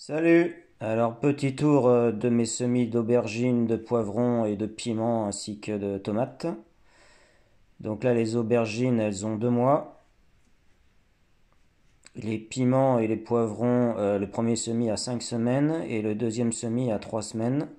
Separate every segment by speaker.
Speaker 1: Salut! Alors, petit tour de mes semis d'aubergines, de poivrons et de piments ainsi que de tomates. Donc là, les aubergines, elles ont 2 mois. Les piments et les poivrons, le premier semis a 5 semaines et le deuxième semis a 3 semaines.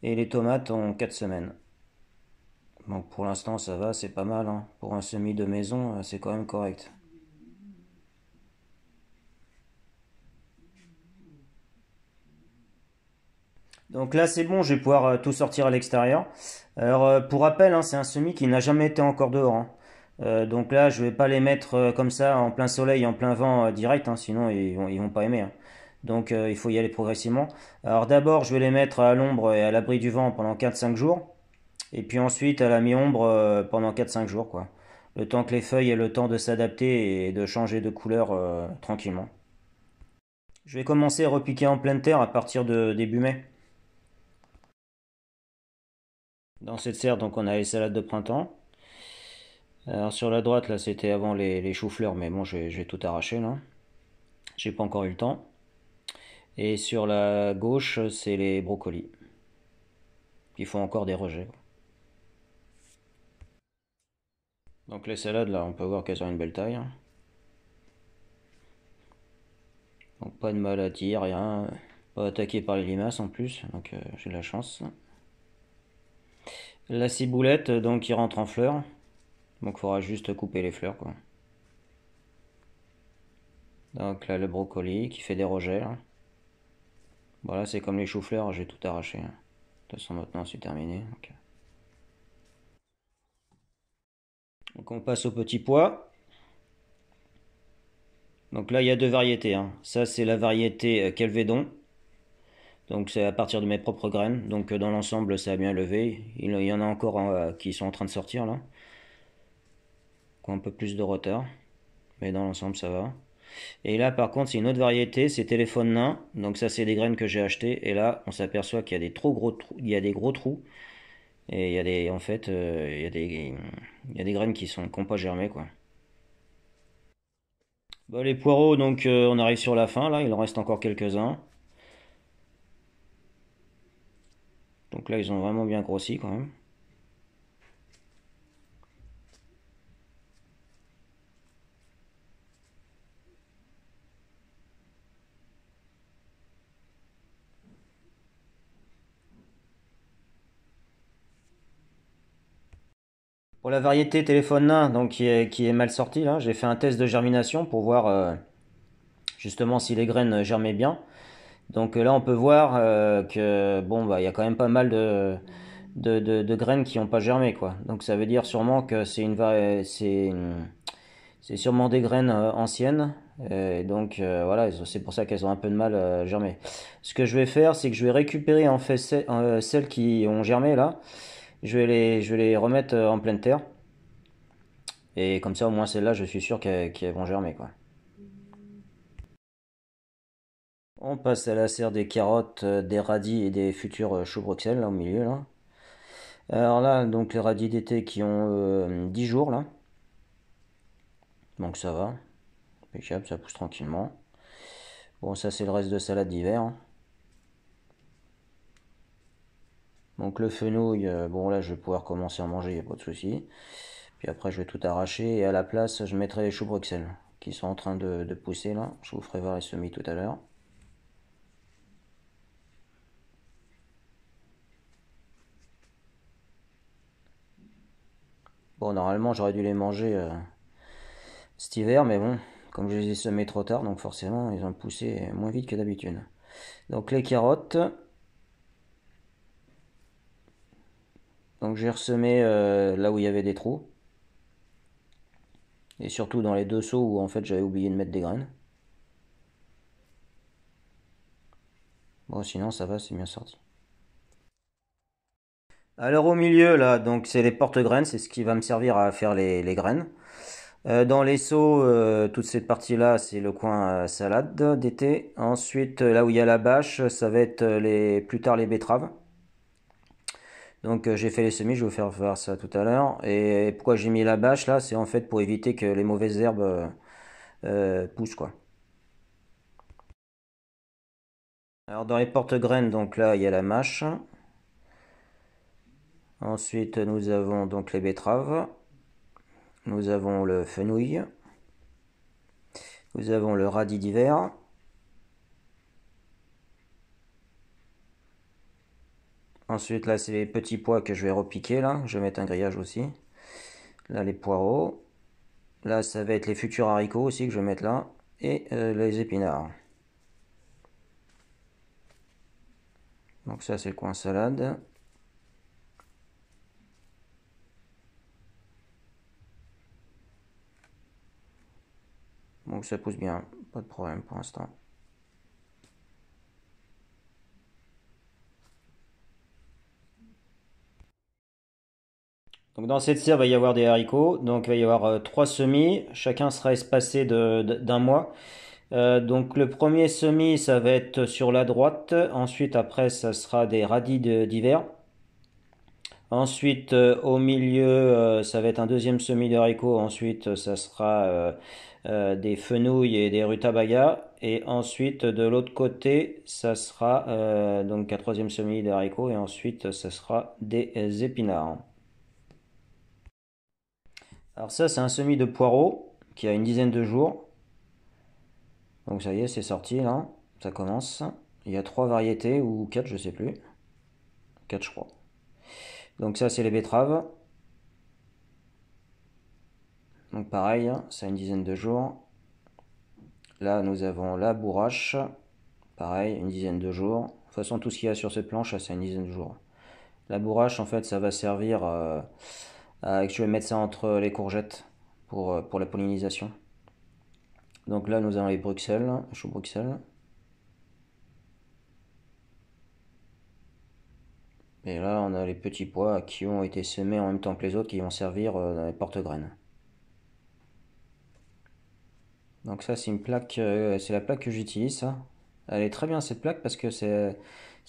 Speaker 1: Et les tomates ont 4 semaines. Donc pour l'instant, ça va, c'est pas mal, hein. Pour un semis de maison, c'est quand même correct. Donc là, c'est bon, je vais pouvoir tout sortir à l'extérieur. Alors, pour rappel, hein, c'est un semis qui n'a jamais été encore dehors, hein. Donc là, je vais pas les mettre comme ça en plein soleil, en plein vent direct, hein, sinon ils vont pas aimer, hein. Donc il faut y aller progressivement. Alors d'abord, je vais les mettre à l'ombre et à l'abri du vent pendant 4-5 jours. Et puis ensuite à la mi-ombre pendant 4-5 jours, quoi. Le temps que les feuilles aient le temps de s'adapter et de changer de couleur tranquillement. Je vais commencer à repiquer en pleine terre à partir de début mai. Dans cette serre, donc on a les salades de printemps. Alors sur la droite, là, c'était avant les choux-fleurs, mais bon, je vais tout arracher là. J'ai pas encore eu le temps. Et sur la gauche, c'est les brocolis. Il faut encore des rejets. Donc les salades, là, on peut voir qu'elles ont une belle taille, hein. Donc pas de maladie, rien. Pas attaqué par les limaces en plus, donc j'ai de la chance. La ciboulette, donc, qui rentre en fleurs. Donc il faudra juste couper les fleurs, quoi. Donc là, le brocoli qui fait des rejets, là. Voilà, c'est comme les choux-fleurs, j'ai tout arraché, hein. De toute façon, maintenant, c'est terminé. Donc on passe au petit pois. Donc là, il y a deux variétés, hein. Ça, c'est la variété Kelvedon. Donc c'est à partir de mes propres graines. Donc dans l'ensemble, ça a bien levé. Il y en a encore qui sont en train de sortir là, qui ont un peu plus de retard. Mais dans l'ensemble, ça va. Et là, par contre, c'est une autre variété, c'est téléphone nain. Donc ça, c'est des graines que j'ai achetées. Et là, on s'aperçoit qu'il y a des trop gros trous. Il y a des gros trous. Et il y a des, en fait, il y a des graines qui ont pas germé, quoi. Bon, les poireaux, donc on arrive sur la fin là. Il en reste encore quelques-uns. Donc là, ils ont vraiment bien grossi quand même. Pour la variété téléphone nain, donc qui est mal sortie là, j'ai fait un test de germination pour voir justement si les graines germaient bien. Donc là, on peut voir que bon bah il y a quand même pas mal de graines qui n'ont pas germé, quoi. Donc ça veut dire sûrement que c'est sûrement des graines anciennes. Et donc voilà, c'est pour ça qu'elles ont un peu de mal à germer. Ce que je vais faire, c'est que je vais récupérer en fait celles qui ont germé là. Je vais les remettre en pleine terre. Et comme ça, au moins celles-là, je suis sûr qu'elles vont germer, quoi. On passe à la serre des carottes, des radis et des futurs choux Bruxelles, là, au milieu, là. Alors là, donc les radis d'été qui ont 10 jours, là. Donc ça va. Impeccable, ça pousse tranquillement. Bon, ça, c'est le reste de salade d'hiver, hein. Donc le fenouil, bon, là, je vais pouvoir commencer à manger, y a pas de souci. Puis après, je vais tout arracher. Et à la place, je mettrai les choux Bruxelles, qui sont en train de pousser, là. Je vous ferai voir les semis tout à l'heure. Bon, normalement, j'aurais dû les manger cet hiver, mais bon, comme je les ai semés trop tard, donc forcément, ils ont poussé moins vite que d'habitude. Donc les carottes, donc j'ai ressemé là où il y avait des trous, et surtout dans les deux seaux où en fait j'avais oublié de mettre des graines. Bon, sinon ça va, c'est bien sorti. Alors au milieu là, donc c'est les porte-graines, c'est ce qui va me servir à faire les graines. Dans les seaux, toute cette partie-là, c'est le coin salade d'été. Ensuite, là où il y a la bâche, ça va être plus tard les betteraves. Donc j'ai fait les semis, je vais vous faire voir ça tout à l'heure. Et pourquoi j'ai mis la bâche là, c'est en fait pour éviter que les mauvaises herbes poussent, quoi. Alors dans les porte-graines, donc là il y a la mâche. Ensuite nous avons donc les betteraves. Nous avons le fenouil. Nous avons le radis d'hiver. Ensuite là c'est les petits pois que je vais repiquer là. Je vais mettre un grillage aussi. Là les poireaux. Là ça va être les futurs haricots aussi que je vais mettre là. Et les épinards. Donc ça c'est le coin salade. Donc ça pousse bien, pas de problème pour l'instant. Donc dans cette serre, il va y avoir des haricots. Donc il va y avoir trois semis. Chacun sera espacé d'un mois. Donc le premier semis, ça va être sur la droite. Ensuite, après, ça sera des radis d'hiver. Ensuite, au milieu, ça va être un deuxième semis de haricots. Ensuite, ça sera des fenouils et des rutabagas. Et ensuite, de l'autre côté, ça sera donc un troisième semis de haricots. Et ensuite, ça sera des épinards. Alors ça, c'est un semis de poireaux qui a une dizaine de jours. Donc ça y est, c'est sorti là. Ça commence. Il y a trois variétés ou quatre, je sais plus. Quatre, je crois. Donc ça, c'est les betteraves. Donc pareil, ça a une dizaine de jours. Là, nous avons la bourrache. Pareil, une dizaine de jours. De toute façon, tout ce qu'il y a sur cette planche, ça a une dizaine de jours. La bourrache, en fait, ça va servir je vais mettre ça entre les courgettes pour la pollinisation. Donc là, nous avons les Bruxelles, choux Bruxelles. Et là, on a les petits pois qui ont été semés en même temps que les autres qui vont servir dans les porte-graines. Donc ça, c'est une plaque, c'est la plaque que j'utilise, ça. Elle est très bien cette plaque parce que c'est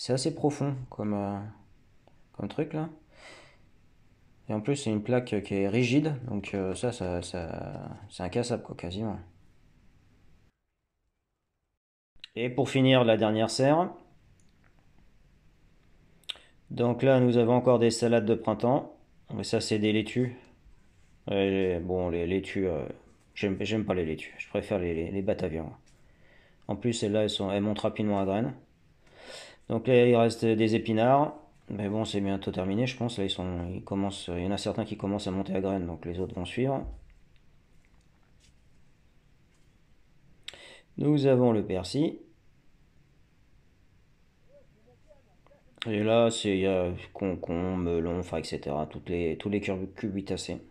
Speaker 1: assez profond comme truc là. Et en plus, c'est une plaque qui est rigide, donc c'est incassable quoi, quasiment. Et pour finir, la dernière serre. Donc là, nous avons encore des salades de printemps. Mais ça, c'est des laitues. Bon, les laitues, j'aime pas les laitues. Je préfère les batavians. En plus, celles-là, elles montent rapidement à graines. Donc là, il reste des épinards. Mais bon, c'est bientôt terminé, je pense. Là, il y en a certains qui commencent à monter à graines, donc les autres vont suivre. Nous avons le persil. Et là, il y a concombre, melon, enfin, etc. Tous les cucurbitacées.